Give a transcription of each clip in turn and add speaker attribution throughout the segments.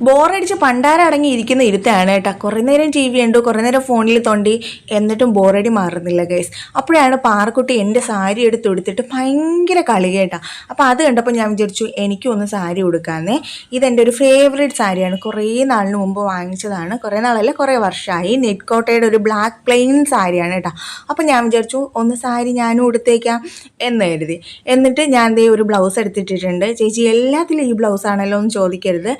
Speaker 1: ബോറടിച്ച് പണ്ടാരടങ്ങി ഇരിക്കുന്ന ഇരുത്താണ് കേട്ടോ. കുറേ നേരം ടി വി കണ്ടു, കുറേ നേരം ഫോണിൽ തോണ്ടി, എന്നിട്ടും ബോറടി മാറുന്നില്ല ഗൈസ്. അപ്പോഴാണ് പാറക്കുട്ടി എൻ്റെ സാരി എടുത്ത് ഉടുത്തിട്ട് ഭയങ്കര കളി കേട്ടോ. അപ്പോൾ അത് കണ്ടപ്പോൾ ഞാൻ വിചാരിച്ചു എനിക്കും ഒന്ന് സാരി ഉടുക്കാമെന്നേ. ഇതെൻ്റെ ഒരു ഫേവറേറ്റ് സാരിയാണ്, കുറേ നാളിന് മുമ്പ് വാങ്ങിച്ചതാണ്. കുറേ നാളല്ല, കുറേ വർഷമായി. നെറ്റ് കോട്ടയുടെ ഒരു ബ്ലാക്ക് പ്ലെയിൻ സാരിയാണ് കേട്ടോ. അപ്പോൾ ഞാൻ വിചാരിച്ചു ഒന്ന് സാരി ഞാനും ഉടുത്തേക്കാം എന്ന് കരുതി. എന്നിട്ട് ഞാൻ ദേ ഒരു ബ്ലൗസ് എടുത്തിട്ടിട്ടുണ്ട്. ചേച്ചി എല്ലാത്തിലും ഈ ബ്ലൗസ് ആണല്ലോ എന്ന് ചോദിക്കരുത്.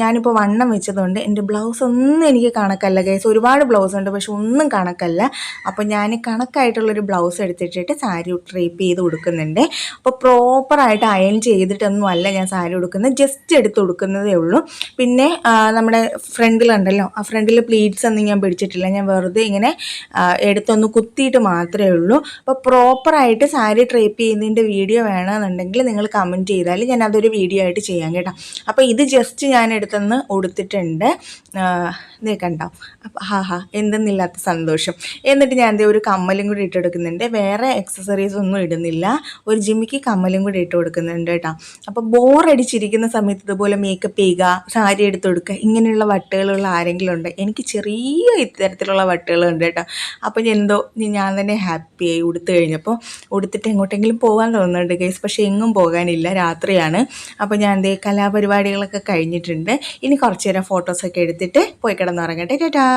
Speaker 1: ഞാനിപ്പോൾ വണ്ണം വെച്ചതുകൊണ്ട് എൻ്റെ ബ്ലൗസ് ഒന്നും എനിക്ക് കണക്കല്ല ഗൈസ്. ഒരുപാട് ബ്ലൗസ് ഉണ്ട്, പക്ഷെ ഒന്നും കണക്കല്ല. അപ്പോൾ ഞാൻ കണക്കായിട്ടുള്ളൊരു ബ്ലൗസ് എടുത്തിട്ടിട്ട് സാരി ഡ്രേപ്പ് ചെയ്ത് കൊടുക്കുന്നുണ്ട്. അപ്പോൾ പ്രോപ്പറായിട്ട് അയൺ ചെയ്തിട്ടൊന്നും അല്ല ഞാൻ സാരി ഉടുക്കുന്നത്, ജസ്റ്റ് എടുത്ത് കൊടുക്കുന്നതേ ഉള്ളൂ. പിന്നെ നമ്മുടെ ഫ്രണ്ടിലുണ്ടല്ലോ, ആ ഫ്രണ്ടിൽ പ്ലീറ്റ്സ് ഒന്നും ഞാൻ പിടിച്ചിട്ടില്ല. ഞാൻ വെറുതെ ഇങ്ങനെ എടുത്തൊന്ന് കുത്തിയിട്ട് മാത്രമേ ഉള്ളൂ. അപ്പോൾ പ്രോപ്പറായിട്ട് സാരി ഡ്രേപ്പ് ചെയ്യുന്നതിൻ്റെ വീഡിയോ വേണമെന്നുണ്ടെങ്കിൽ നിങ്ങൾ കമൻറ്റ് ചെയ്താൽ ഞാൻ അതൊരു വീഡിയോ ആയിട്ട് ചെയ്യാം കേട്ടോ. അപ്പോൾ ഇത് ജസ്റ്റ് ഞാൻ എടുത്തൊന്ന് ഉടുത്തിട്ടുണ്ട്, നീ കണ്ടോ. അപ്പോൾ എന്തെന്നില്ലാത്ത സന്തോഷം. എന്നിട്ട് ഞാൻ എന്തേ ഒരു കമ്മലും കൂടി ഇട്ട് കൊടുക്കുന്നുണ്ട്. വേറെ എക്സസറീസ് ഒന്നും ഇടുന്നില്ല, ഒരു ജിമ്മിക്ക് കമ്മലും കൂടി ഇട്ട് കൊടുക്കുന്നുണ്ട് കേട്ടോ. അപ്പോൾ ബോറടിച്ചിരിക്കുന്ന സമയത്ത് ഇതുപോലെ മേക്കപ്പ് ചെയ്യുക, സാരി എടുത്ത് കൊടുക്കുക, ഇങ്ങനെയുള്ള വട്ടുകളുള്ള ആരെങ്കിലും ഉണ്ട്? എനിക്ക് ചെറിയ ഇത്തരത്തിലുള്ള വട്ടുകളുണ്ട് കേട്ടോ. അപ്പോൾ ഞാൻ തന്നെ ഹാപ്പിയായി ഉടുത്ത് കഴിഞ്ഞപ്പോൾ. ഉടുത്തിട്ട് എങ്ങോട്ടെങ്കിലും പോകാൻ തോന്നുന്നുണ്ട് ഗൈസ്, പക്ഷേ എങ്ങും പോകാനില്ല, രാത്രിയാണ്. അപ്പോൾ ഞാൻ എന്തേ കലാപരിപാടികളൊക്കെ കഴിഞ്ഞിട്ടുണ്ട്. ഇനി കുറച്ച് നേരം ഫോട്ടോസൊക്കെ എടുത്തിട്ട് പോയി കിടന്നുറങ്ങട്ടെ. ടാറ്റാ.